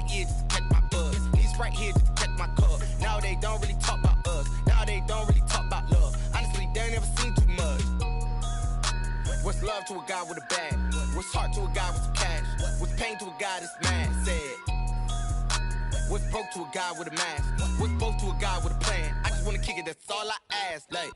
right ear just to catch my buzz. These right here just to catch my cup. Now they don't really talk about us. Now they don't really talk about love. Honestly, they ain't never seen too much. What's love to a guy with a bag? What's heart to a guy with some cash? What's pain to a guy that's mad? Said. What's broke to a guy with a mask? What's both to a guy with a plan? I just wanna kick it, that's all I ask. Like,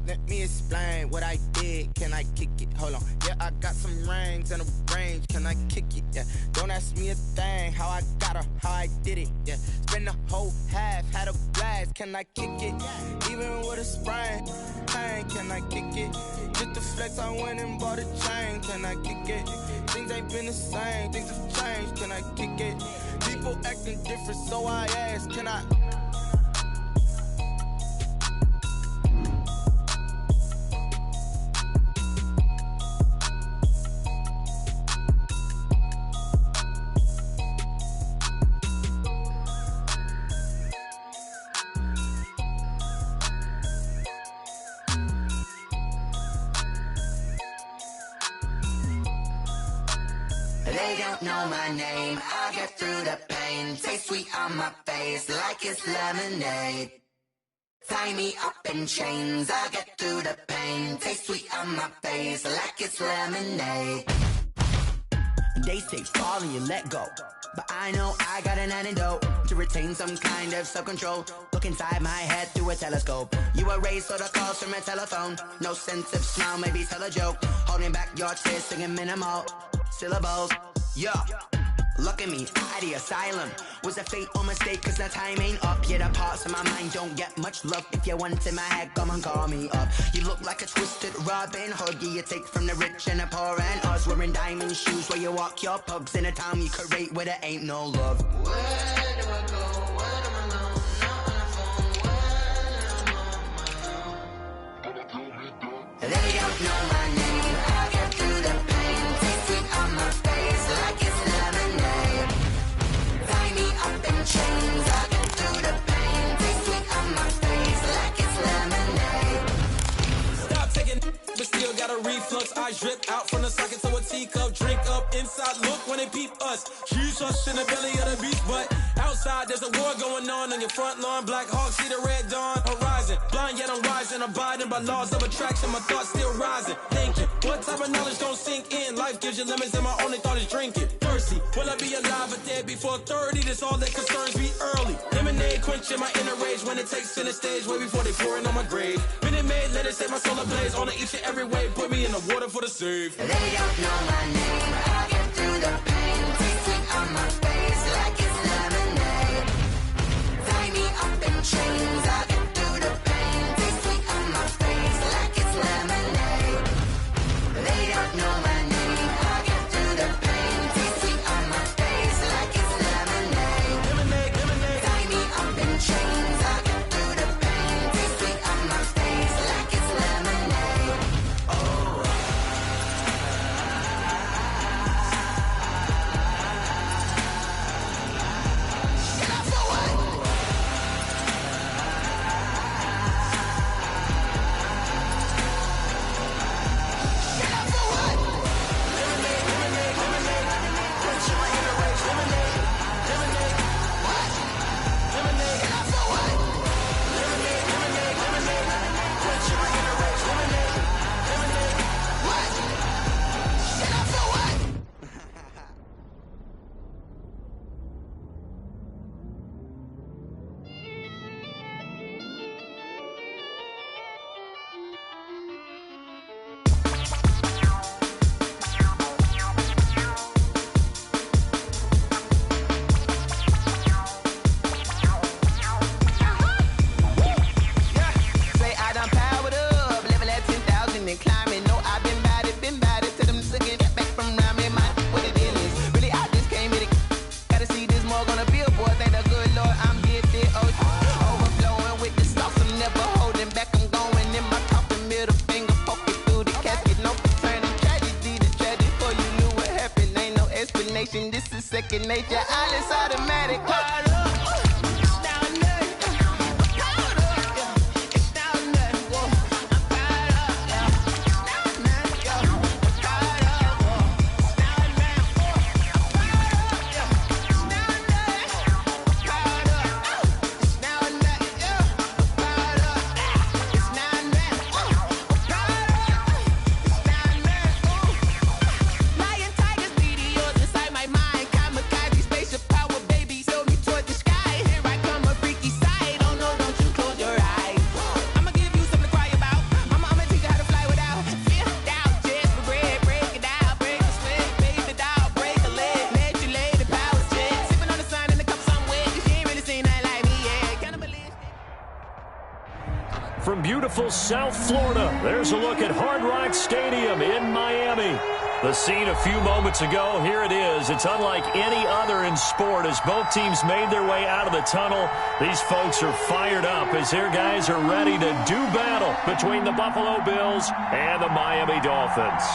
let me explain what I did. Can I kick it? Hold on. Yeah, I got some rings and a range. Can I kick it? Yeah. Don't ask me a thing. How I got her, how I did it. Yeah. Spend the whole half, had a blast. Can I kick it? Even with a sprain. Pain, can I kick it? Just the flex, I went and bought a chain. Can I kick it? Things ain't been the same. Things have changed. Can I kick it? People acting different, so I ask, can I? They don't know my name, I'll get through the pain. Taste sweet on my face like it's lemonade. Tie me up in chains, I'll get through the pain. Taste sweet on my face like it's lemonade. They say fall and you let go, but I know I got an antidote to retain some kind of self-control. Look inside my head through a telescope. You erase all the calls from a telephone. No sense of smile, maybe tell a joke. Holding back your tears, singing minimal syllables. Yeah, look at me, out the asylum. Was a fate or mistake, cause the time ain't up. Yeah, the parts of my mind don't get much love. If you want in my head, come and call me up. You look like a twisted Robin Hood. Yeah, you take from the rich and the poor and us. Wearing diamond shoes where you walk your pugs. In a town you could rate where there ain't no love. Where do I go? Where am I alone? Not on the phone. When I'm on my own. They don't know my name, I'll get through the pain. Taste sweet on my face like it's lemonade. Tie me up in chains, I'll get through the pain. Taste sweet on my face like it's lemonade. Stop taking, but still got a reflux. Eyes drip out from the socket to a teacup. Drink up inside, look when they peep us. She's us in the belly of the beast, but outside there's a war going on your front lawn. Black Hawk, see the red dawn horizon. Blind yet I'm rising, abiding by laws of attraction. My thoughts still rising, thinking what type of knowledge don't sink in? Life gives you limits and my only thought is drinking. Thirsty, will I be alive or dead before 30? That's all that concerns me early. Lemonade quenching my inner rage when it takes center stage way before they pour it on my grave. Minute Maid, let it set my soul ablaze on each and every way. Put me in the water for the save. They don't know my name, I'll get through the pain. Taste sweet on my face like it's lemonade. Tie me up in chains, I'll get through the pain. Taste sweet on my face like it's lemonade. They don't know my name, I'll get through the pain. Taste sweet on my face like it's lemonade. Lemonade, lemonade. Tie me up in chains, I'll get through the pain. Taste sweet on my face like it's lemonade. Oh. This is second nature, all is automatic. Hard up. beautiful South Florida. There's a look at Hard Rock Stadium in Miami. The scene a few moments ago, here it is. It's unlike any other in sport as both teams made their way out of the tunnel. These folks are fired up as their guys are ready to do battle between the Buffalo Bills and the Miami Dolphins.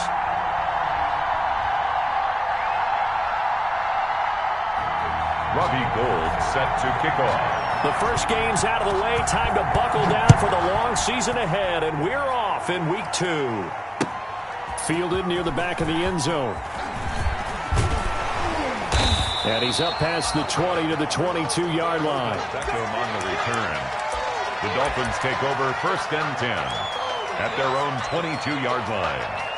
Robbie Gould set to kick off. The first game's out of the way. Time to buckle down for the long season ahead, and we're off in week 2. Fielded near the back of the end zone. And he's up past the 20 to the 22-yard line. Beckham on the return. The Dolphins take over 1st and 10 at their own 22-yard line.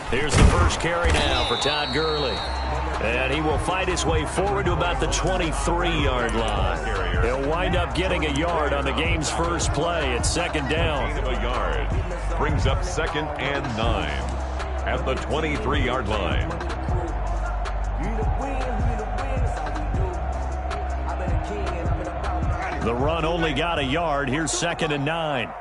Here's the first carry now for Todd Gurley. And he will fight his way forward to about the 23-yard line. He'll wind up getting a yard on the game's first play. It's 2nd down. Gain of a yard. Brings up 2nd and 9 at the 23-yard line. The run only got a yard. Here's 2nd and 9.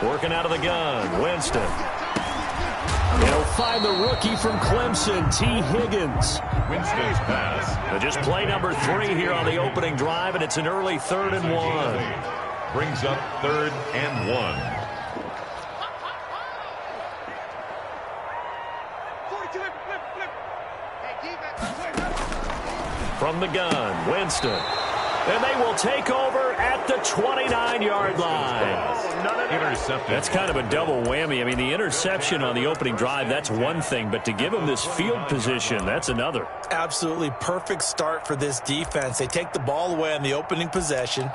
Working out of the gun, Winston. He'll find the rookie from Clemson, T. Higgins. Winston's pass. Just play number 3 here on the opening drive, and it's an early 3rd and 1. Brings up 3rd and 1. From the gun, Winston. And they will take over at the 29-yard line. Intercepted. That's kind of a double whammy. I mean, the interception on the opening drive, that's one thing. But to give them this field position, that's another. Absolutely perfect start for this defense. They take the ball away on the opening possession.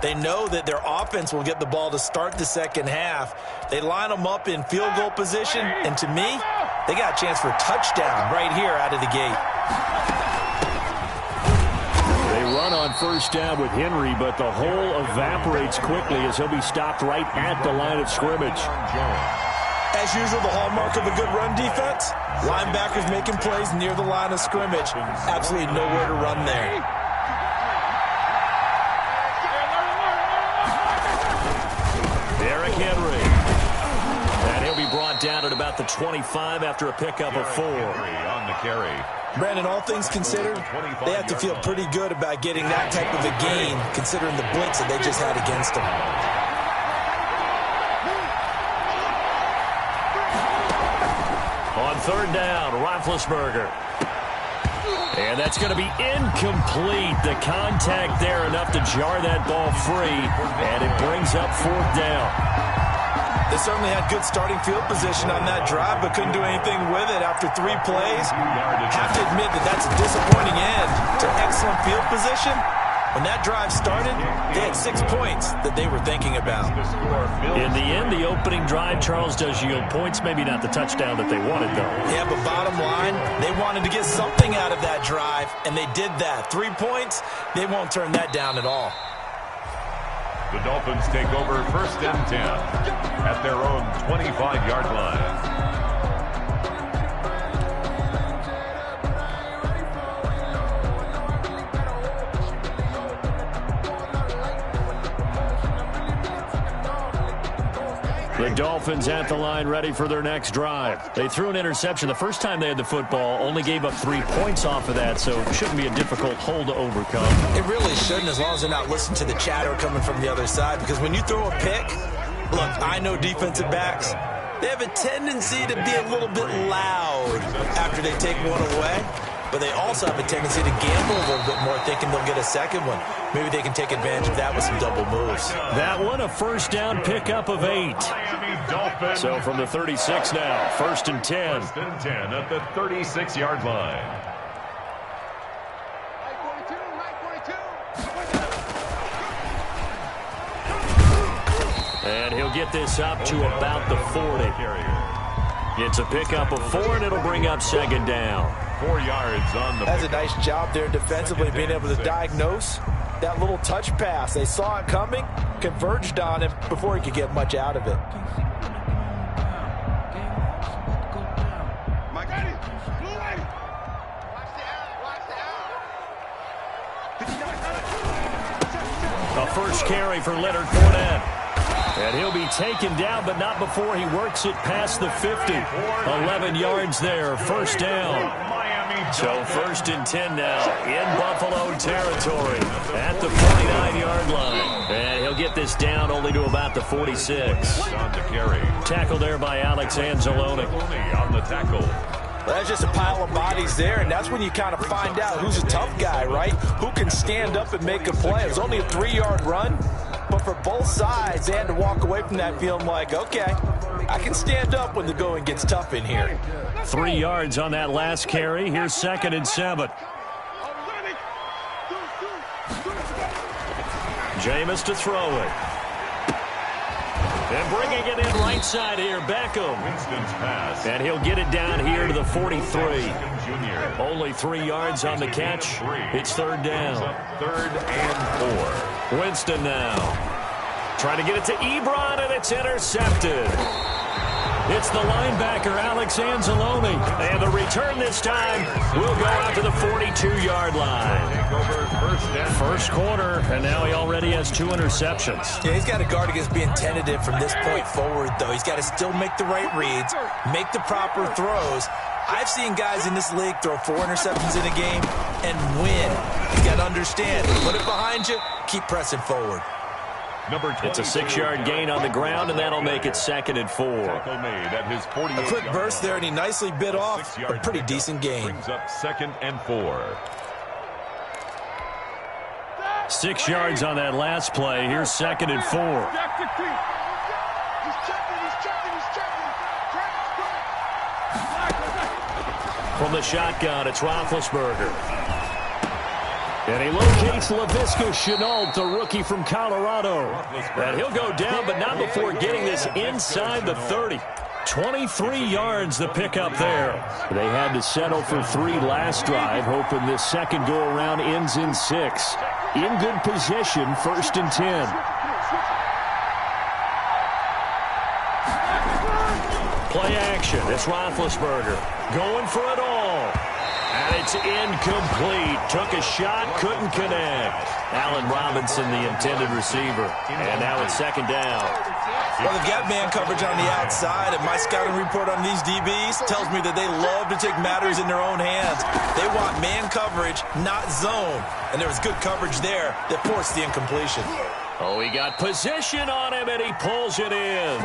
They know that their offense will get the ball to start the second half. They line them up in field goal position. And to me, they got a chance for a touchdown right here out of the gate. Run on 1st down with Henry, but the hole evaporates quickly as he'll be stopped right at the line of scrimmage. As usual, the hallmark of a good run defense, linebackers making plays near the line of scrimmage. Absolutely nowhere to run there. Derrick Henry. And he'll be brought down at about the 25 after a pickup of 4. On the carry. Brandon, all things considered, they have to feel pretty good about getting that type of a gain, considering the blitz that they just had against them. On 3rd down, Roethlisberger. And that's going to be incomplete. The contact there enough to jar that ball free, and it brings up 4th down. They certainly had good starting field position on that drive, but couldn't do anything with it after 3 plays. Have to admit that that's a disappointing end to excellent field position. When that drive started, they had 6 points that they were thinking about. In the end, the opening drive, Charles, does yield points. Maybe not the touchdown that they wanted, though. Yeah, but bottom line, they wanted to get something out of that drive, and they did that. 3 points, they won't turn that down at all. The Dolphins take over 1st and 10 at their own 25-yard line. The Dolphins at the line ready for their next drive. They threw an interception the first time they had the football, only gave up 3 points off of that, so it shouldn't be a difficult hole to overcome. It really shouldn't, as long as they're not listening to the chatter coming from the other side, because when you throw a pick, look, I know defensive backs, they have a tendency to be a little bit loud after they take one away, but they also have a tendency to gamble a little bit more, thinking they'll get a second one. Maybe they can take advantage of that with some double moves. That one, a 1st down pickup of 8. So from the 36 now, 1st and 10. 1st and 10 at the 36-yard line. And he'll get this up to about the 40. It's a pickup of 4, and it'll bring up second down. 4 yards on the That's a nice job there defensively, being able to diagnose that little touch pass. They saw it coming, converged on him before he could get much out of it. A first carry for Leonard Fournette. And he'll be taken down, but not before he works it past the 50. 11 yards there, first down. So 1st and 10 now in Buffalo territory at the 49-yard line. And he'll get this down only to about the 46. On the carry. Tackle there by Alex Anzalone. On the tackle. Well, that's just a pile of bodies there, and that's when you kind of find out who's a tough guy, right? Who can stand up and make a play. It was only a 3-yard run, but for both sides, they had to walk away from that feeling like, okay, I can stand up when the going gets tough in here. 3 yards on that last carry. Here's 2nd and 7. Jameis to throw it. And bringing it in right side here, Beckham. Winston's pass. And he'll get it down here to the 43. Only 3 yards on the catch. It's 3rd down. 3rd and 4. Winston now. Trying to get it to Ebron, and it's intercepted. It's the linebacker, Alex Anzalone. And the return this time will go out to the 42-yard line. First quarter, and now he already has 2 interceptions. Yeah, he's got to guard against being tentative from this point forward, though. He's got to still make the right reads, make the proper throws. I've seen guys in this league throw 4 interceptions in a game and win. He's got to understand, put it behind you, keep pressing forward. It's a 6-yard gain on the ground, and that'll make it 2nd and 4. A quick burst there, and he nicely bit off a pretty decent gain. Brings up 2nd and 4. 6 yards on that last play. Here's 2nd and 4. From the shotgun, it's Roethlisberger. And he locates Laviska Shenault, the rookie from Colorado. And he'll go down, but not before getting this inside the 30. 23 yards the pickup there. They had to settle for 3 last drive, hoping this second go-around ends in 6. In good position, 1st and 10. Play action. It's Roethlisberger going for it all. And it's incomplete. Took a shot, couldn't connect. Allen Robinson, the intended receiver. And now it's 2nd down. Well, they've got man coverage on the outside, and my scouting report on these DBs tells me that they love to take matters in their own hands. They want man coverage, not zone. And there was good coverage there that forced the incompletion. Oh, he got position on him, and he pulls it in.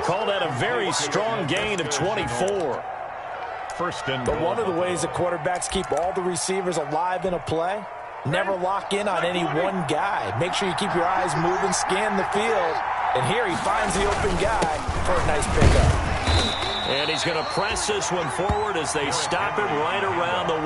Call that a very strong gain of 24. But one of the ways that quarterbacks keep all the receivers alive in a play, never lock in on any one guy. Make sure you keep your eyes moving, scan the field. And here he finds the open guy for a nice pickup. And he's going to press this one forward as they stop him right around the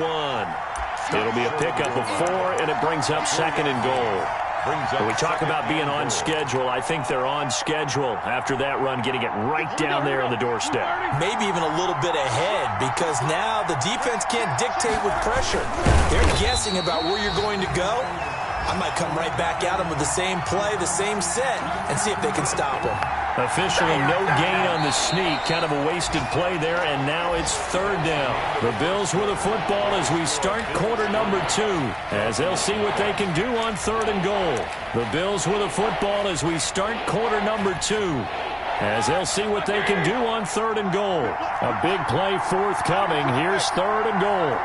1. It'll be a pickup of 4, and it brings up 2nd and goal. When we talk about being on schedule, I think they're on schedule after that run, getting it right down there on the doorstep. Maybe even a little bit ahead, because now the defense can't dictate with pressure. They're guessing about where you're going to go. I might come right back at them with the same play, the same set, and see if they can stop them. Officially no gain on the sneak. Kind of a wasted play there, and now it's 3rd down. The Bills with the football as we start quarter number 2, as they'll see what they can do on 3rd and goal. The Bills with the football as we start quarter number 2, as they'll see what they can do on 3rd and goal. A big play forthcoming. Here's 3rd and goal.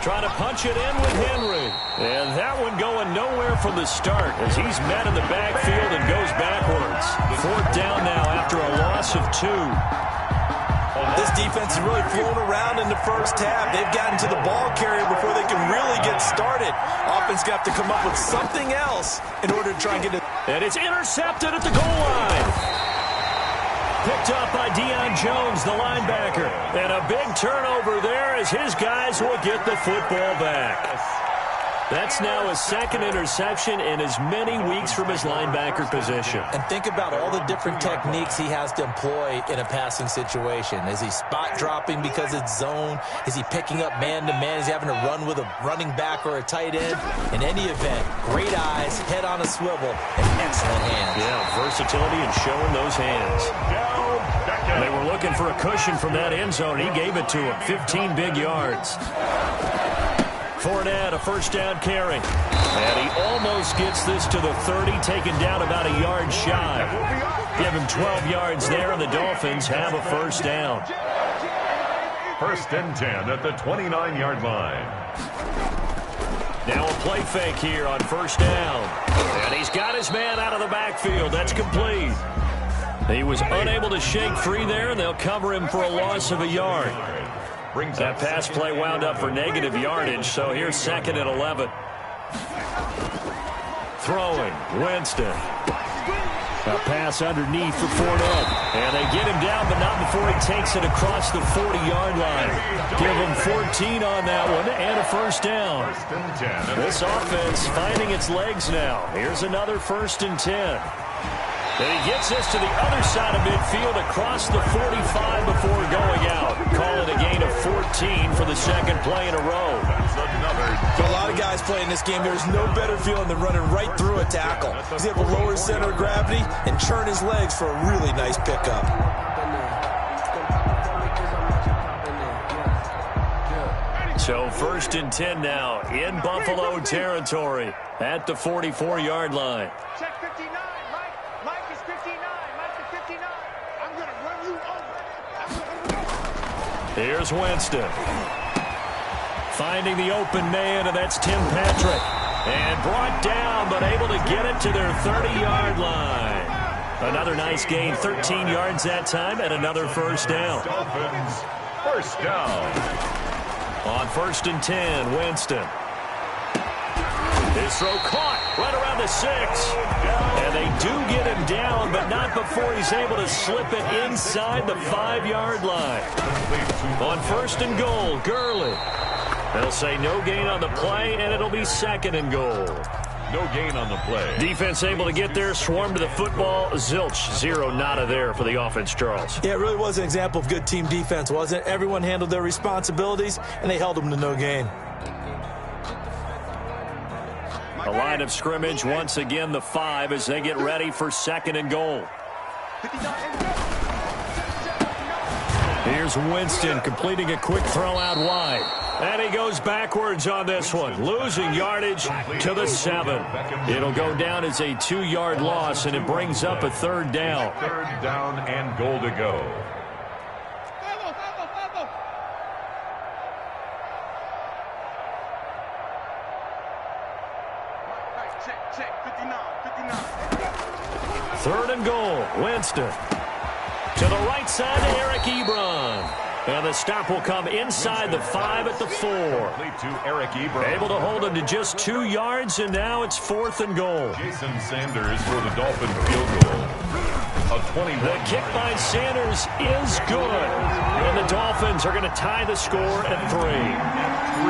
Trying to punch it in with Henry. And that one going nowhere from the start as he's met in the backfield and goes backwards. 4th down now after a loss of 2. This defense is really flown around in the first half. They've gotten to the ball carrier before they can really get started. Offense got to come up with something else in order to try and get it. And it's intercepted at the goal line. Picked up by Deion Jones, the linebacker. And a big turnover there as his guys will get the football back. That's now his second interception in as many weeks from his linebacker position. And think about all the different techniques he has to employ in a passing situation. Is he spot dropping because it's zone? Is he picking up man-to-man? Is he having to run with a running back or a tight end? In any event, great eyes, head on a swivel, and excellent hands. Yeah, versatility and showing those hands. They were looking for a cushion from that end zone. He gave it to him. 15 big yards. Fournette, a first down carry. And he almost gets this to the 30, taken down about a yard shy. Give him 12 yards there, and the Dolphins have a first down. First and 10 at the 29-yard line. Now a play fake here on first down. And he's got his man out of the backfield. That's complete. He was unable to shake free there, and they'll cover him for a loss of a yard. That pass play wound up for negative yardage, so here's second and 11. Throwing, Winston. A pass underneath for Fournette. And they get him down, but not before he takes it across the 40-yard line. Give him 14 on that one and a first down. This offense finding its legs now. Here's another first and 10. And he gets this to the other side of midfield across the 45 before going out. Call it a gain of 14 for the second play in a row. For a lot of guys playing this game, there's no better feeling than running right through a tackle. He's able to lower his center of gravity and churn his legs for a really nice pickup. So first and 10 now in Buffalo territory at the 44-yard line. Check 59. Mike is 59. Mike is 59. I'm going to run you over. Here's Winston. Finding the open man, and that's Tim Patrick. And brought down, but able to get it to their 30-yard line. Another nice gain, 13 yards that time, and another first down. Dolphins, first down. On first and 10, Winston. His throw caught right around the 6. And they do get him down, but not before he's able to slip it inside the 5-yard line. On first and goal, Gurley. They'll say no gain on the play, and it'll be second and goal. No gain on the play. Defense able to get there, swarm to the football. Zilch, zero, nada there for the offense, Charles. Yeah, it really was an example of good team defense, wasn't it? Everyone handled their responsibilities, and they held them to no gain. A line of scrimmage, once again the 5 as they get ready for second and goal. Here's Winston completing a quick throw out wide. And he goes backwards on this one, losing yardage to the 7. It'll go down as a 2-yard loss, and it brings up a third down. Third down and goal to go. Check 59. Third and goal, Winston. To the right side to Eric Ebron. And the stop will come inside the 5 at the 4. To Eric Ebron. Able to hold him to just 2 yards, and now it's fourth and goal. Jason Sanders for the Dolphin field goal. A 21. The kick by Sanders is good. And the Dolphins are going to tie the score at 3.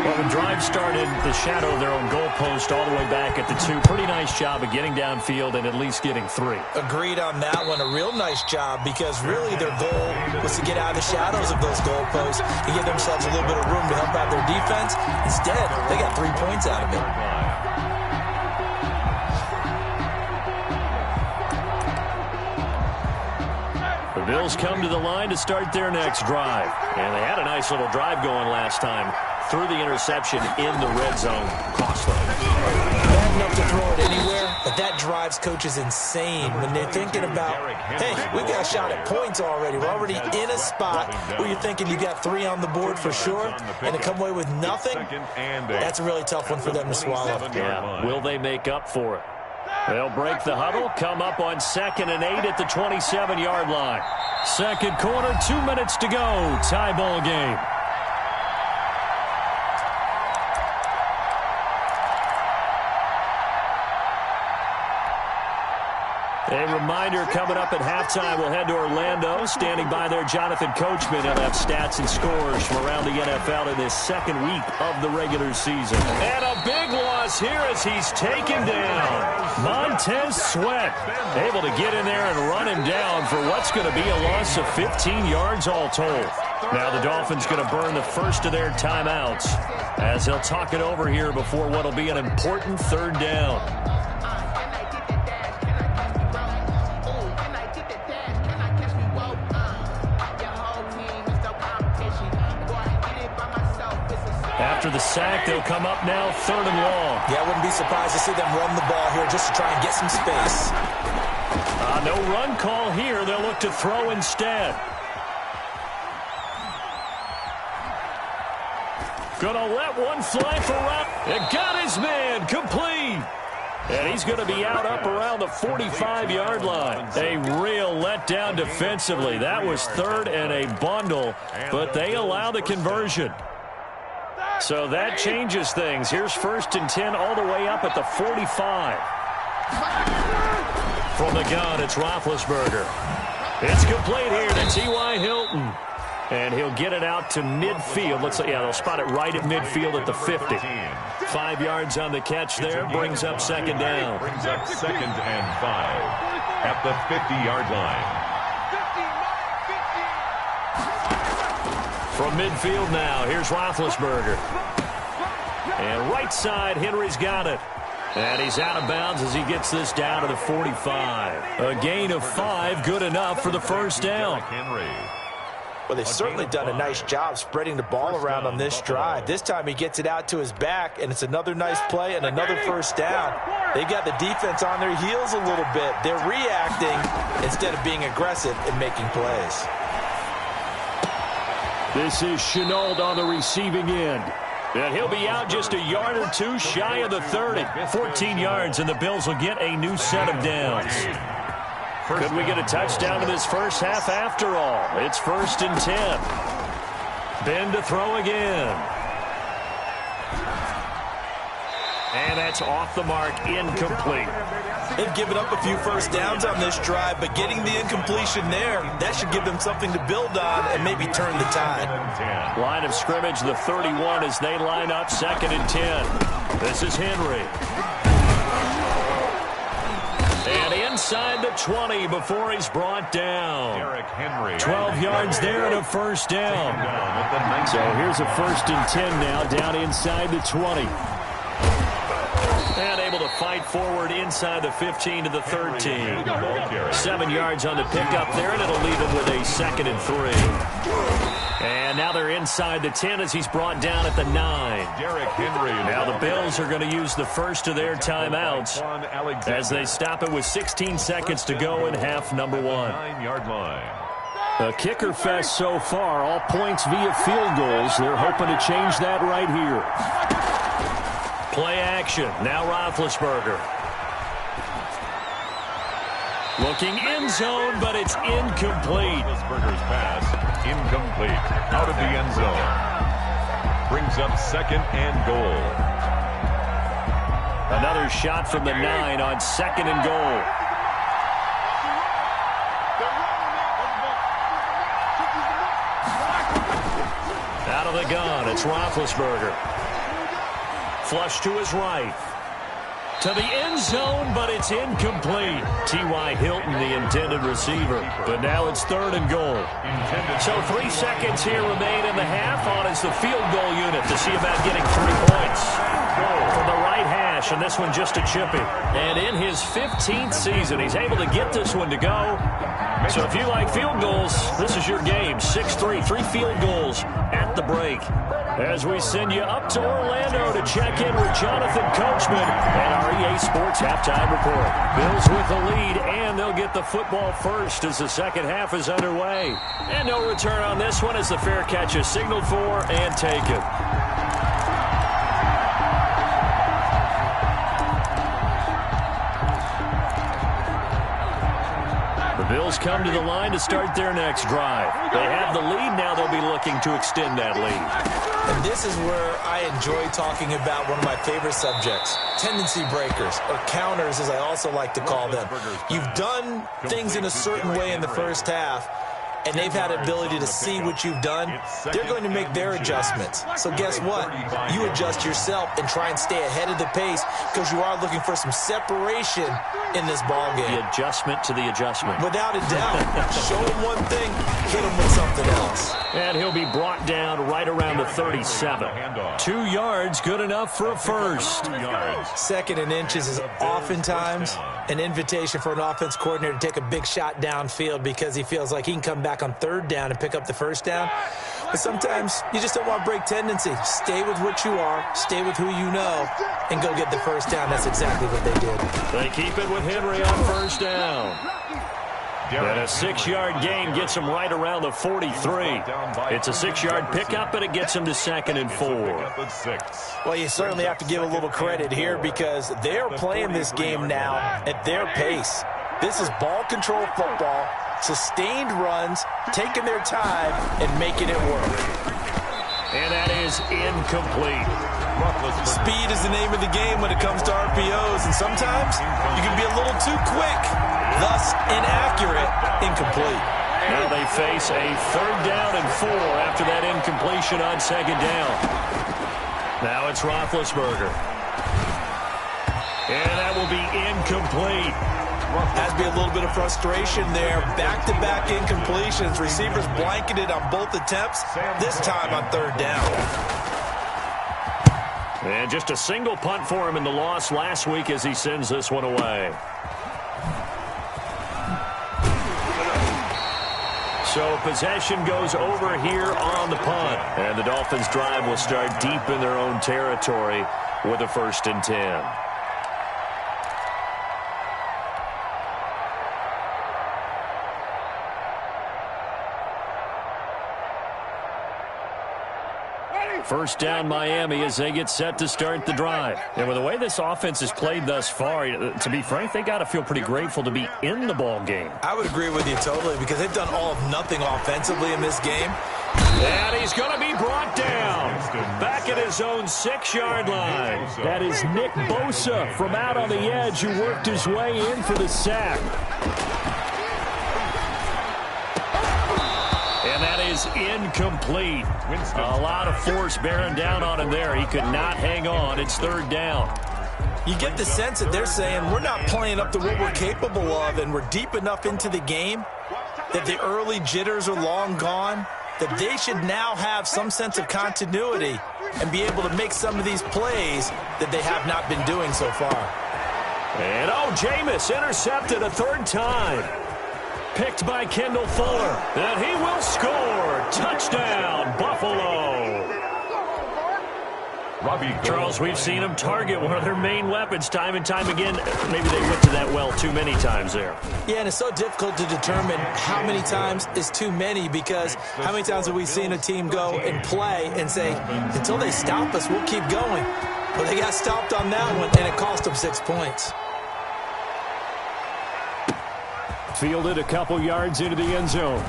Well, the drive started the shadow of their own goalpost all the way back at the 2. Pretty nice job of getting downfield and at least getting 3. Agreed on that one. A real nice job because really their goal was to get out of the shadows of those goalposts and give themselves a little bit of room to help out their defense. Instead, they got 3 points out of it. The Bills come to the line to start their next drive. And they had a nice little drive going last time. Through the interception in the red zone. Cost them. Bad enough to throw it anywhere, but that drives coaches insane when they're thinking about, hey, we got a shot at points already. We're already in a spot where you're thinking you got 3 on the board for sure, and to come away with nothing, that's a really tough one for them to swallow. Yeah, will they make up for it? They'll break the huddle, come up on second and 8 at the 27-yard line. Second quarter, 2 minutes to go. Tie ball game. A reminder, coming up at halftime, we'll head to Orlando. Standing by there, Jonathan Coachman. He'll have stats and scores from around the NFL in this second week of the regular season. And a big loss here as he's taken down. Montez Sweat able to get in there and run him down for what's going to be a loss of 15 yards all told. Now the Dolphins going to burn the first of their timeouts as they'll talk it over here before what will be an important third down. After the sack, they'll come up now 3rd and long. Yeah, I wouldn't be surprised to see them run the ball here just to try and get some space. No run call here. They'll look to throw instead. Gonna let one fly for Rupp. It got his man complete. And he's going to be out up around the 45-yard line. A real letdown defensively. That was 3rd and a bundle, but they allow the conversion. So that changes things. Here's 1st and 10 all the way up at the 45. From the gun, it's Roethlisberger. It's complete here to T.Y. Hilton. And he'll get it out to midfield. They'll spot it right at midfield at the 50. 5 yards on the catch there. Brings up 2nd down. Brings up 2nd and 5 at the 50-yard line. From midfield now, here's Roethlisberger. And right side, Henry's got it. And he's out of bounds as he gets this down to the 45. A gain of 5, good enough for the first down. Well, they've certainly done a nice job spreading the ball around on this drive. This time he gets it out to his back, and it's another nice play and another first down. They got the defense on their heels a little bit. They're reacting instead of being aggressive and making plays. This is Chenault on the receiving end. And he'll be out just a yard or two shy of the 30. 14 yards, and the Bills will get a new set of downs. Could we get a touchdown in this first half after all? It's 1st and 10. Ben to throw again. And that's off the mark, incomplete. They've given up a few first downs on this drive, but getting the incompletion there, that should give them something to build on and maybe turn the tide. Line of scrimmage, the 31 as they line up 2nd and 10. This is Henry. And inside the 20 before he's brought down. 12 yards there and a first down. So here's a 1st and 10 now down inside the 20. And able to fight forward inside the 15 to the 13. 7 yards on the pickup there, and it'll leave him with a 2nd and 3. And now they're inside the 10 as he's brought down at the 9. Now the Bills are going to use the first of their timeouts as they stop it with 16 seconds to go in half number 1. 9-yard line. A kicker fest so far, all points via field goals. They're hoping to change that right here. Play action. Now Roethlisberger. Looking end zone, but it's incomplete. Roethlisberger's pass, incomplete. Out of the end zone. Brings up 2nd and goal. Another shot from the 9 on 2nd and goal. Out of the gun, it's Roethlisberger. Flush to his right. To the end zone, but it's incomplete. T.Y. Hilton, the intended receiver. But now it's 3rd and goal. So 3 seconds here remain in the half on as the field goal unit to see about getting 3 points. From the right hash, and this one just a chippy. And in his 15th season, he's able to get this one to go. So if you like field goals, this is your game. 6-3, 3 field goals at the break. As we send you up to Orlando to check in with Jonathan Coachman and our EA Sports Halftime Report. Bills with the lead, and they'll get the football first as the second half is underway. And no return on this one as the fair catch is signaled for and taken. The Bills come to the line to start their next drive. They have the lead, now they'll be looking to extend that lead. And this is where I enjoy talking about one of my favorite subjects, tendency breakers, or counters as I also like to call them. You've done things in a certain way in the first half, and they've had ability to see what you've done. They're going to make their adjustments. So guess what? You adjust yourself and try and stay ahead of the pace because you are looking for some separation in this ball game. The adjustment to the adjustment. Without a doubt. Show him one thing, hit him with something else. And he'll be brought down right around the 37. 2 yards, good enough for a first. 2nd and inches is oftentimes an invitation for an offense coordinator to take a big shot downfield because he feels like he can come back on 3rd down and pick up the 1st down. But sometimes you just don't want to break tendency. Stay with what you are, stay with who you know, and go get the 1st down. That's exactly what they did. They keep it with Henry on 1st down. And a 6-yard gain gets him right around the 43. It's a 6-yard pickup, and it gets him to 2nd and 4. Well, you certainly have to give a little credit here because they're playing this game now at their pace. This is ball control football, sustained runs, taking their time, and making it work. And that is incomplete. Speed is the name of the game when it comes to RPOs, and sometimes you can be a little too quick, thus inaccurate, incomplete. Now they face a 3rd down and 4 after that incompletion on 2nd down. Now it's Roethlisberger. And that will be incomplete. Has to be a little bit of frustration there. Back-to-back incompletions. Receivers blanketed on both attempts, this time on 3rd down. And just a single punt for him in the loss last week as he sends this one away. So possession goes over here on the punt. And the Dolphins drive will start deep in their own territory with a 1st and 10. First down Miami as they get set to start the drive. And with the way this offense has played thus far, to be frank, they got to feel pretty grateful to be in the ball game. I would agree with you totally because they've done all of nothing offensively in this game. And he's going to be brought down back at his own 6-yard line. That is Nick Bosa from out on the edge who worked his way in for the sack. And that is incomplete. A lot of force bearing down on him there. He could not hang on. It's 3rd down. You get the sense that they're saying we're not playing up to what we're capable of, and we're deep enough into the game that the early jitters are long gone, that they should now have some sense of continuity and be able to make some of these plays that they have not been doing so far. And Jameis intercepted a 3rd time. Picked by Kendall Fuller. And he will score. Touchdown, Buffalo. Charles, we've seen them target one of their main weapons time and time again. Maybe they went to that well too many times there. Yeah, and it's so difficult to determine how many times is too many because how many times have we seen a team go and play and say, until they stop us, we'll keep going. But they got stopped on that one, and it cost them 6 points. Fielded a couple yards into the end zone.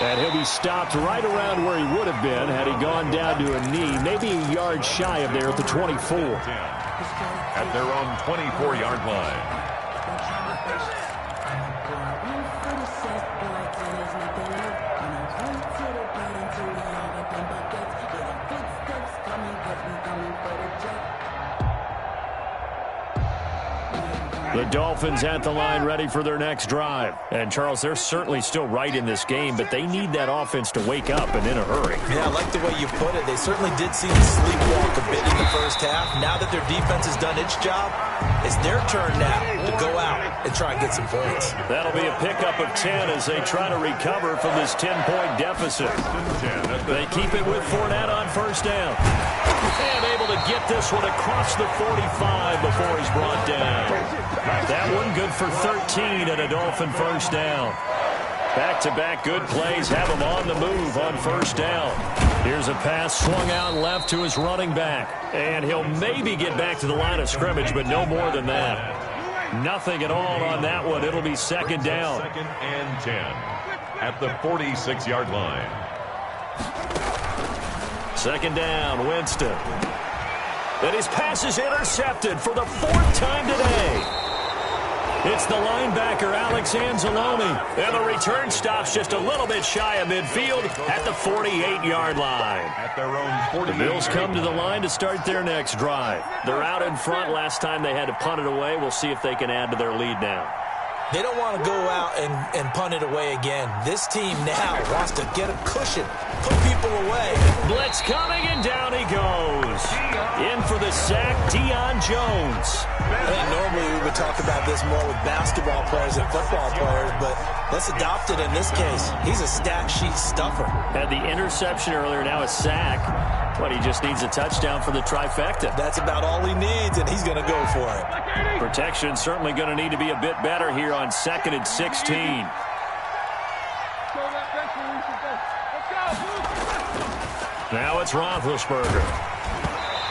And he'll be stopped right around where he would have been had he gone down to a knee, maybe a yard shy of there at the 24. At their own 24-yard line. The Dolphins at the line ready for their next drive. And, Charles, they're certainly still right in this game, but they need that offense to wake up and in a hurry. Yeah, I like the way you put it. They certainly did seem to sleepwalk a bit in the first half. Now that their defense has done its job, it's their turn now to go out and try and get some points. That'll be a pickup of 10 as they try to recover from this 10-point deficit. They keep it with Fournette on 1st down. And able to get this one across the 45 before he's brought down. That one good for 13 and a Dolphin 1st down. Back-to-back good plays have him on the move on 1st down. Here's a pass swung out left to his running back. And he'll maybe get back to the line of scrimmage, but no more than that. Nothing at all on that one. It'll be 2nd down. 2nd and 10 at the 46-yard line. Second down, Winston. And his pass is intercepted for the 4th time today. It's the linebacker, Alex Anzalone. And the return stops just a little bit shy of midfield at the 48-yard line. At their own 40. The Bills come to the line to start their next drive. They're out in front. Last time they had to punt it away. We'll see if they can add to their lead now. They don't want to go out and punt it away again. This team now wants to get a cushion, put people away. Blitz coming, and down he goes. In for the sack, Deion Jones. Hey, normally we would talk about this more with basketball players and football players, but let's adopt it in this case. He's a stat sheet stuffer. Had the interception earlier, now a sack. But he just needs a touchdown for the trifecta. That's about all he needs, and he's going to go for it. Protection certainly going to need to be a bit better here on 2nd and 16. Now it's Roethlisberger.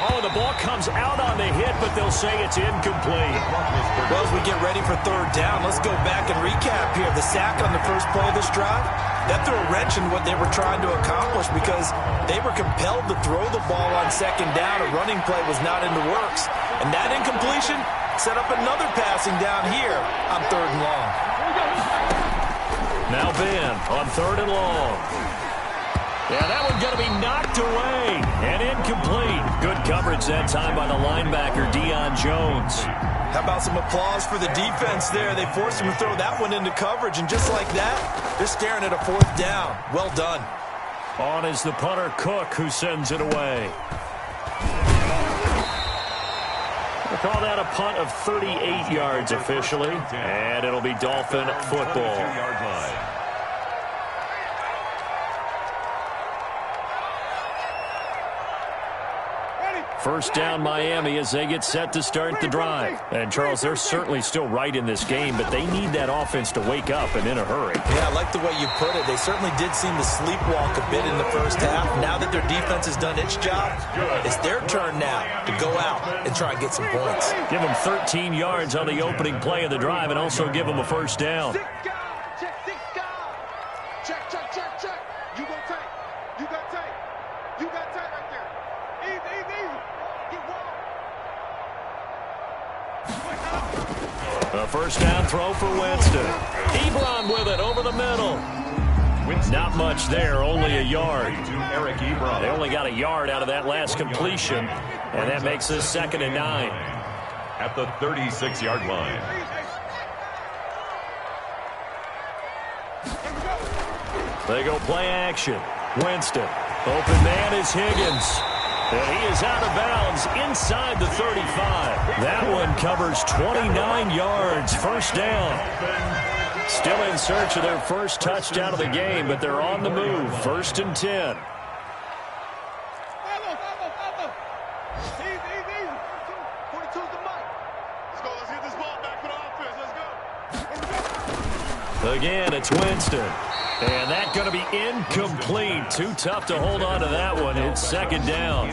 Oh, the ball comes out on the hit, but they'll say it's incomplete. Well, as we get ready for 3rd down, let's go back and recap here. The sack on the first play of this drive, that threw a wrench in what they were trying to accomplish because they were compelled to throw the ball on 2nd down. A running play was not in the works. And that incompletion set up another passing down here on 3rd and long. Now Ben on 3rd and long. Yeah, that one's going to be knocked away and incomplete. Good coverage that time by the linebacker, Deion Jones. How about some applause for the defense there? They forced him to throw that one into coverage, and just like that, they're staring at a 4th down. Well done. On is the punter, Cook, who sends it away. We'll call that a punt of 38 yards officially, and it'll be Dolphin football. 2-yard line. First down, Miami, as they get set to start the drive. And, Charles, they're certainly still right in this game, but they need that offense to wake up and in a hurry. Yeah, I like the way you put it. They certainly did seem to sleepwalk a bit in the first half. Now that their defense has done its job, it's their turn now to go out and try and get some points. Give them 13 yards on the opening play of the drive and also give them a first down. A first down throw for Winston. Ebron with it over the middle. Not much there, only a yard. They only got a yard out of that last completion, and that makes this 2nd and 9. At the 36-yard line. They go play action. Winston. Open man is Higgins. And he is out of bounds inside the 35. That one covers 29 yards. First down. Still in search of their first touchdown of the game, but they're on the move. 1st and 10. Again, it's Winston. And that's going to be incomplete. Too tough to hold on to that one. It's 2nd down.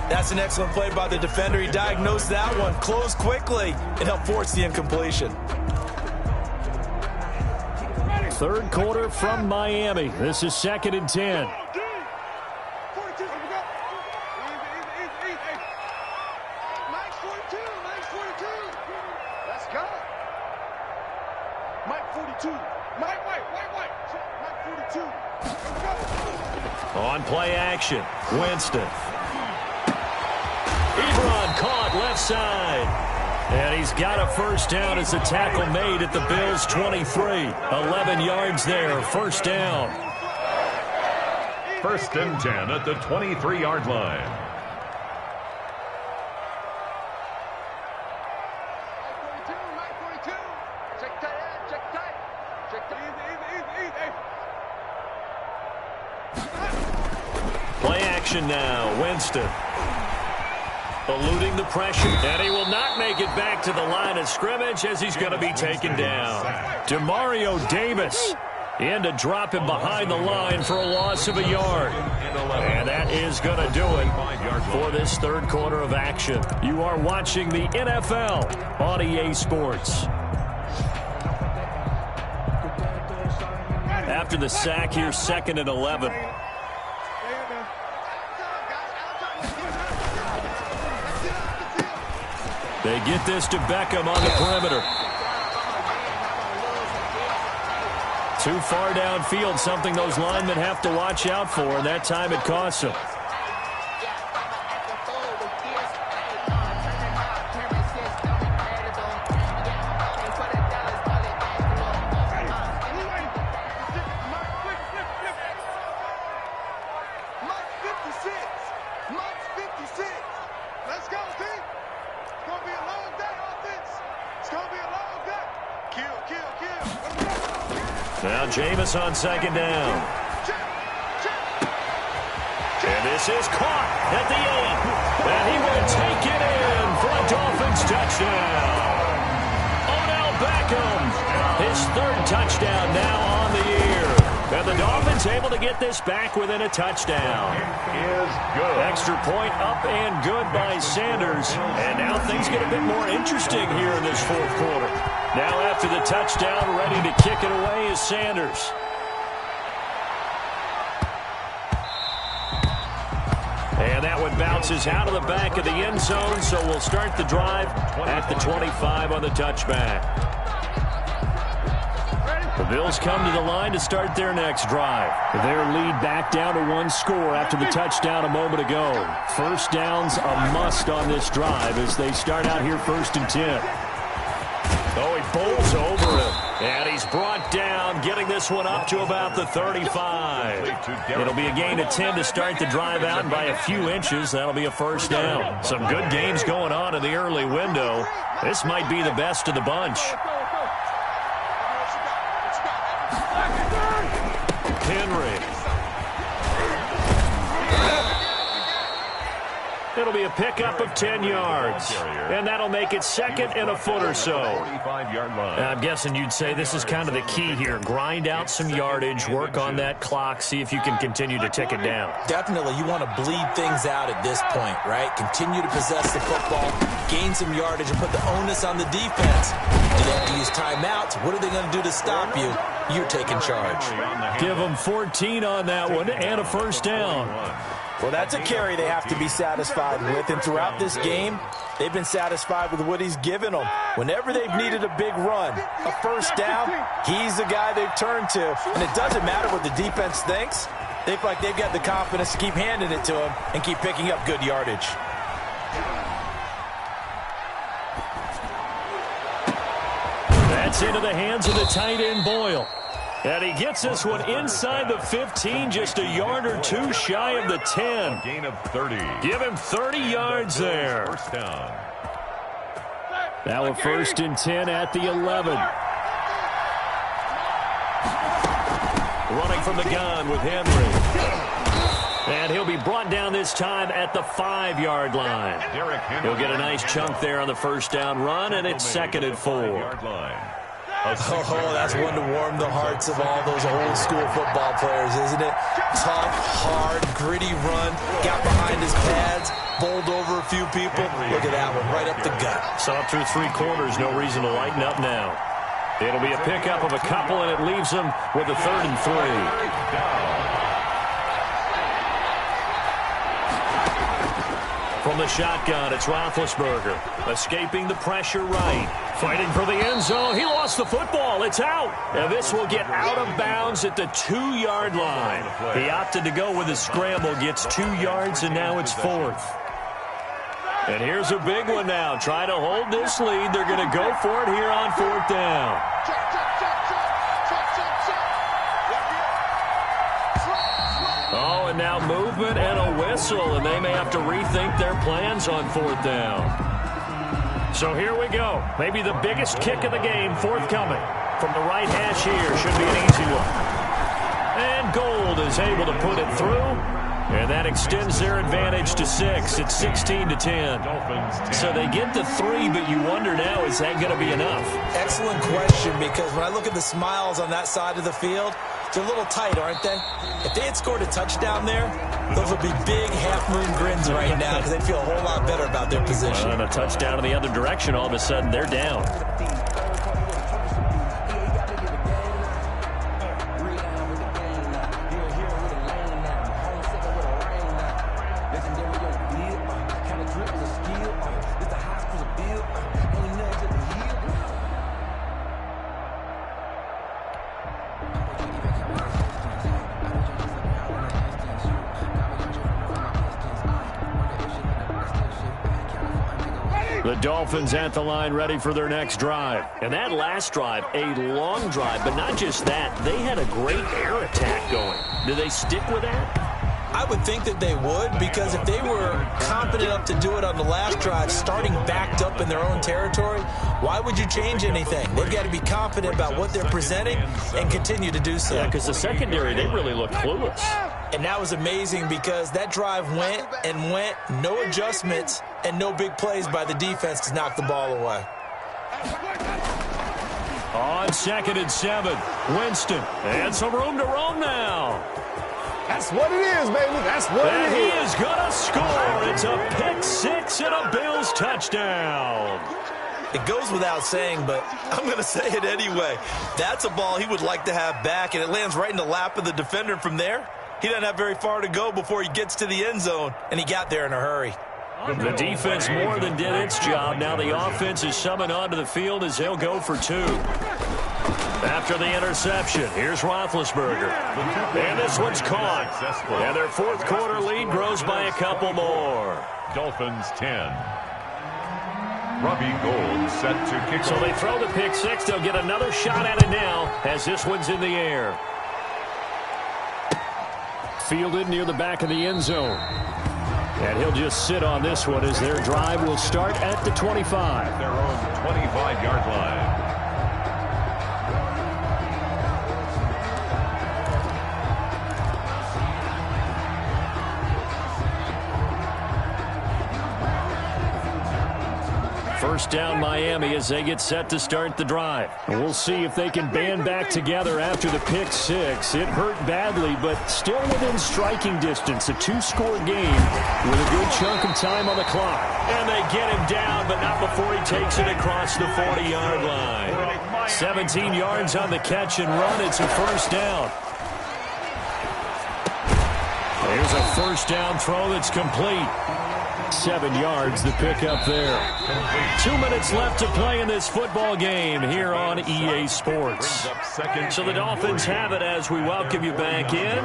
That's an excellent play by the defender. He diagnosed that one, closed quickly, and helped force the incompletion. 3rd quarter from Miami. This is 2nd and 10. Let's go. Mike 42. Mike White. Mike 42. On play action, Winston. Ebron caught left side. And he's got a first down as the tackle made at the Bills' 23. 11 yards there, first down. 1st and 10 at the 23-yard line. Play action now, Winston. Eluding the pressure, and he will not make it back to the line of scrimmage as he's going to be taken down. DeMario Davis in to drop him behind the line for a loss of a yard. And that is going to do it for this 3rd quarter of action. You are watching the NFL on EA Sports. After the sack, here's 2nd and 11. They get this to Beckham on the perimeter. Too far downfield, something those linemen have to watch out for, and that time it costs them. Now Jameis on second down. And this is caught at the 8. And he will take it in for a Dolphins touchdown. Odell Beckham, his 3rd touchdown now on the year. And the Dolphins able to get this back within a touchdown. Extra point up and good by Sanders. And now things get a bit more interesting here in this 4th quarter. Now after the touchdown, ready to kick it away is Sanders. And that one bounces out of the back of the end zone, so we'll start the drive at the 25 on the touchback. The Bills come to the line to start their next drive. Their lead back down to 1 score after the touchdown a moment ago. First down's a must on this drive as they start out here 1st and 10. Oh, he bowls over it. And he's brought down, getting this one up to about the 35. It'll be a gain of 10 to start the drive out, and by a few inches, that'll be a first down. Some good games going on in the early window. This might be the best of the bunch. Henry. It'll be a pickup of 10 yards. And that'll make it 2nd and a foot or so. I'm guessing you'd say this is kind of the key here. Grind out some yardage, work on that clock, see if you can continue to tick it down. Definitely, you want to bleed things out at this point, right? Continue to possess the football, gain some yardage, and put the onus on the defense. Do they have to use timeouts? What are they going to do to stop you? You're taking charge. Give them 14 on that one and a first down. Well, that's a carry they have to be satisfied with, and throughout this game, they've been satisfied with what he's given them. Whenever they've needed a big run, a first down, he's the guy they've turned to. And it doesn't matter what the defense thinks. They feel like they've got the confidence to keep handing it to him and keep picking up good yardage. That's into the hands of the tight end, Boyle. And he gets this one inside the 15, just a yard or 2 shy of the 10. Gain of 30. Give him 30 yards there. First down. Now a 1st and 10 at the 11. Running from the gun with Henry. And he'll be brought down this time at the 5-yard line. He'll get a nice chunk there on the first down run, and it's 2nd and 4. Oh, that's one to warm the hearts of all those old school football players, isn't it? Tough, hard, gritty run, got behind his pads, bowled over a few people. Look at that one, right up the gut. Saw through 3 quarters, no reason to lighten up now. It'll be a pickup of a couple, and it leaves them with a 3rd and 3. From the shotgun, it's Roethlisberger. Escaping the pressure right. Fighting for the end zone. He lost the football. It's out. And this will get out of bounds at the 2-yard line. He opted to go with a scramble. Gets 2 yards, and now it's 4th. And here's a big one now. Trying to hold this lead. They're going to go for it here on 4th down. Oh, and now movement and a whistle, and they may have to rethink their plans on 4th down. So here we go. Maybe the biggest kick of the game forthcoming. From the right hash here, should be an easy one. And Gold is able to put it through, and that extends their advantage to 6. It's 16 to 10. So they get the 3, but you wonder now, is that going to be enough? Excellent question, because when I look at the smiles on that side of the field, they're a little tight, aren't they? If they had scored a touchdown there, those would be big half-moon grins right now because they'd feel a whole lot better about their position. And a touchdown in the other direction, all of a sudden they're down. The Dolphins at the line ready for their next drive. And that last drive, a long drive, but not just that. They had a great air attack going. Do they stick with that? I would think that they would, because if they were confident enough to do it on the last drive, starting backed up in their own territory, why would you change anything? They've got to be confident about what they're presenting and continue to do so. Yeah, because the secondary, they really look clueless. And that was amazing because that drive went and went, no adjustments, and no big plays by the defense to knock the ball away. On 2nd and 7, Winston, and some room to roam now. That's what it is, baby. That's what it is. And he is going to score. It's a pick-6 and a Bills touchdown. It goes without saying, but I'm going to say it anyway. That's a ball he would like to have back, and it lands right in the lap of the defender from there. He doesn't have very far to go before he gets to the end zone, and he got there in a hurry. The defense more than did its job. Now the offense is summoned onto the field as they'll go for 2. After the interception, here's Roethlisberger. And this one's caught. And their fourth quarter lead grows by a couple more. Dolphins 10. Robbie Gould set to kick. So they throw the pick-6. They'll get another shot at it now as this one's in the air. Fielded near the back of the end zone. And he'll just sit on this one as their drive will start at the 25. Their own 25-yard line. First down Miami as they get set to start the drive. And we'll see if they can band back together after the pick-6. It hurt badly, but still within striking distance. A 2-score game with a good chunk of time on the clock. And they get him down, but not before he takes it across the 40-yard line. 17 yards on the catch and run. It's a first down. Here's a first down throw that's complete. 7 yards, the pickup there. 2 minutes left to play in this football game here on EA Sports. So the Dolphins have it as we welcome you back in.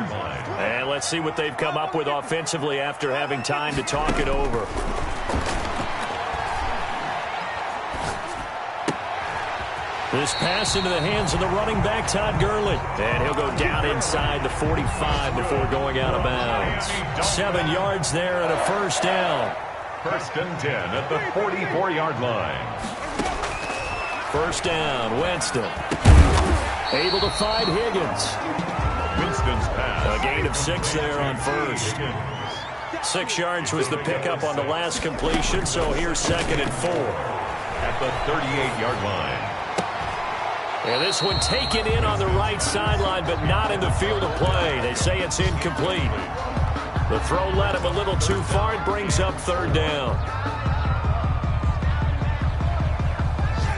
And let's see what they've come up with offensively after having time to talk it over. This pass into the hands of the running back, Todd Gurley. And he'll go down inside the 45 before going out of bounds. 7 yards there and a first down. First and 10 at the 44-yard line. First down, Winston. Able to find Higgins. Winston's pass. A gain of 6 there on first. 6 yards was the pickup on the last completion, so here's 2nd and 4. At the 38-yard line. And this one taken in on the right sideline, but not in the field of play. They say it's incomplete. The throw led him a little too far. It brings up 3rd down.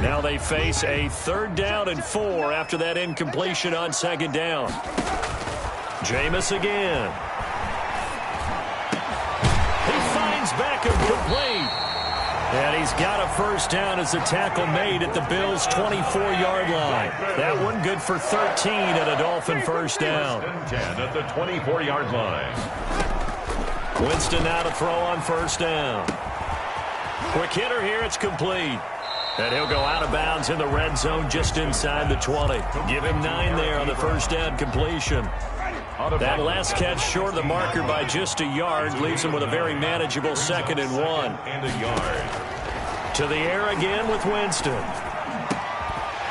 Now they face a 3rd down and 4 after that incompletion on 2nd down. Jameis again. He finds Beckham complete. And he's got a first down as the tackle made at the Bills' 24-yard line. That one good for 13 at a Dolphin first down. 10 at the 24-yard line. Winston now to throw on first down. Quick hitter here, it's complete. And he'll go out of bounds in the red zone just inside the 20. Give him 9 there on the first down completion. That last catch short of the marker by just a yard leaves him with a very manageable 2nd and 1. And a yard. To the air again with Winston.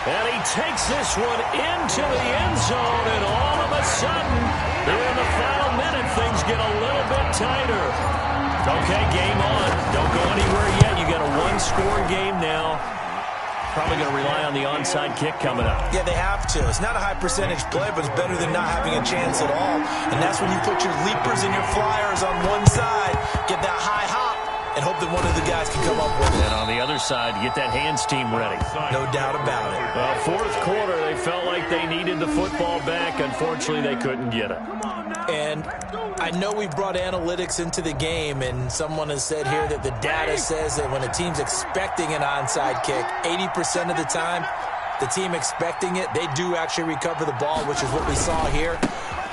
And he takes this one into the end zone, and all of a sudden, here in the final minute, things get a little bit tighter. Okay, game on. Don't go anywhere yet. You got a 1-score game now. Probably going to rely on the onside kick coming up. Yeah, they have to. It's not a high-percentage play, but it's better than not having a chance at all. And that's when you put your leapers and your flyers on one side, get that high hop, and hope that one of the guys can come up with it. And on the other side, get that hands team ready. No doubt about it. Fourth quarter, they felt like they needed the football back. Unfortunately, they couldn't get it. And I know we brought analytics into the game, and someone has said here that the data says that when a team's expecting an onside kick, 80% of the time, the team expecting it, they do actually recover the ball, which is what we saw here.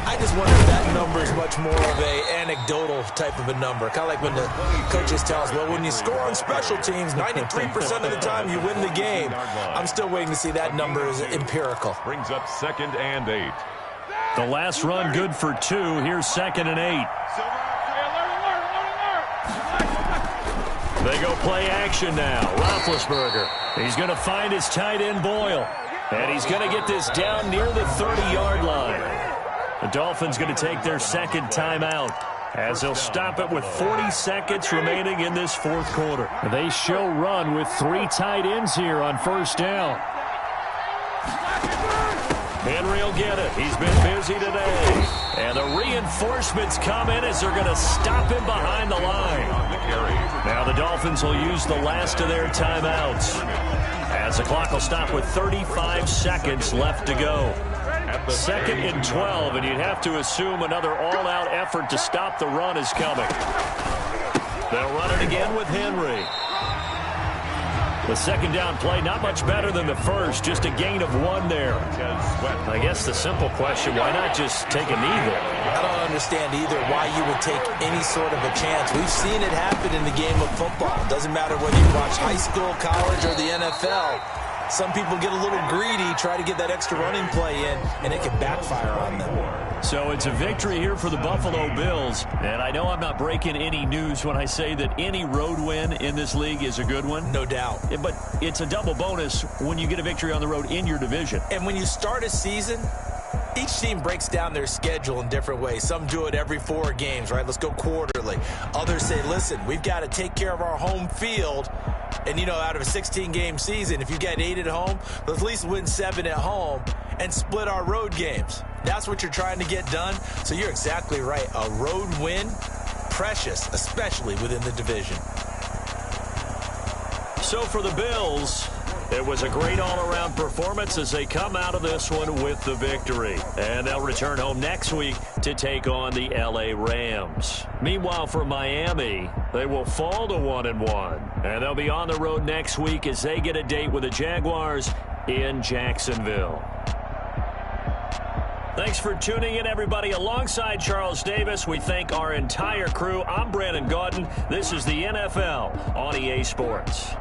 I just wonder if that number is much more of a anecdotal type of a number. Kind of like when the coaches tell us, well, when you score on special teams, 93% of the time you win the game. I'm still waiting to see that number is empirical. Brings up 2nd and 8. The last run good for 2. Here's 2nd and 8. They go play action now. Roethlisberger. He's going to find his tight end Boyle. And he's going to get this down near the 30-yard line. The Dolphins going to take their 2nd timeout as they'll stop it with 40 seconds remaining in this 4th quarter. They show run with 3 tight ends here on 1st down. Henry will get it. He's been busy today. And the reinforcements come in as they're going to stop him behind the line. Now the Dolphins will use the last of their timeouts as the clock will stop with 35 seconds left to go. 2nd and 12, and you'd have to assume another all-out effort to stop the run is coming. They'll run it again with Henry. The 2nd down play, not much better than the first, just a gain of 1 there. I guess the simple question, why not just take a knee there? I don't understand either why you would take any sort of a chance. We've seen it happen in the game of football. It doesn't matter whether you watch high school, college, or the NFL. Some people get a little greedy, try to get that extra running play in, and it can backfire on them. So it's a victory here for the Buffalo Bills. And I know I'm not breaking any news when I say that any road win in this league is a good one. No doubt. But it's a double bonus when you get a victory on the road in your division. And when you start a season, each team breaks down their schedule in different ways. Some do it every 4 games, right? Let's go quarterly. Others say, listen, we've got to take care of our home field. And, you know, out of a 16-game season, if you get 8 at home, let's at least win 7 at home and split our road games. That's what you're trying to get done. So you're exactly right. A road win, precious, especially within the division. So for the Bills, it was a great all-around performance as they come out of this one with the victory. And they'll return home next week to take on the L.A. Rams. Meanwhile, for Miami, they will fall to 1-1. And they'll be on the road next week as they get a date with the Jaguars in Jacksonville. Thanks for tuning in, everybody. Alongside Charles Davis, we thank our entire crew. I'm Brandon Gaudin. This is the NFL on EA Sports.